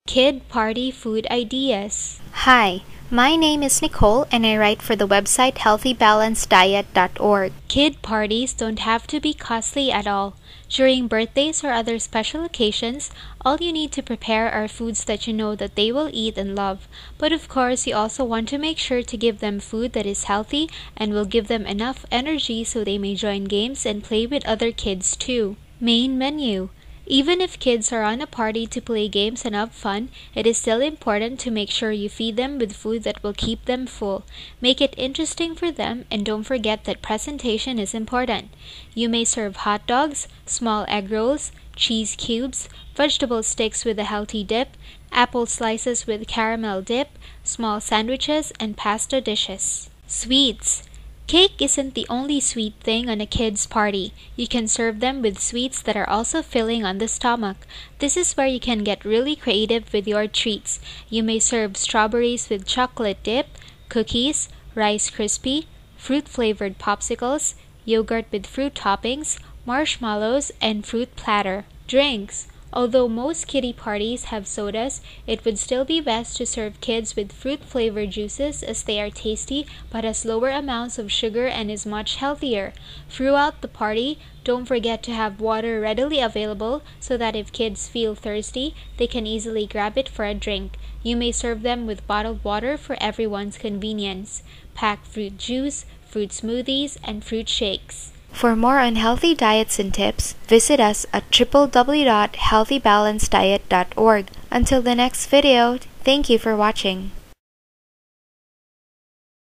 Kid Party Food Ideas. Hi, my name is Nicole and I write for the website healthybalancediet.org. Kid parties don't have to be costly at all. During birthdays or other special occasions, all you need to prepare are foods that you know that they will eat and love. But of course, you also want to make sure to give them food that is healthy and will give them enough energy so they may join games and play with other kids too. Main menu. Even if kids are on a party to play games and have fun, it is still important to make sure you feed them with food that will keep them full. Make it interesting for them and don't forget that presentation is important. You may serve hot dogs, small egg rolls, cheese cubes, vegetable sticks with a healthy dip, apple slices with caramel dip, small sandwiches, and pasta dishes. Sweets. Cake isn't the only sweet thing on a kid's party. You can serve them with sweets that are also filling on the stomach. This is where you can get really creative with your treats. You may serve strawberries with chocolate dip, cookies, Rice Krispie, fruit-flavored popsicles, yogurt with fruit toppings, marshmallows, and fruit platter. Drinks. Although most kiddie parties have sodas, it would still be best to serve kids with fruit-flavored juices as they are tasty but has lower amounts of sugar and is much healthier. Throughout the party, don't forget to have water readily available so that if kids feel thirsty, they can easily grab it for a drink. You may serve them with bottled water for everyone's convenience. Pack fruit juice, fruit smoothies, and fruit shakes. For more on healthy diets and tips, visit us at www.healthybalancediet.org. Until the next video, thank you for watching.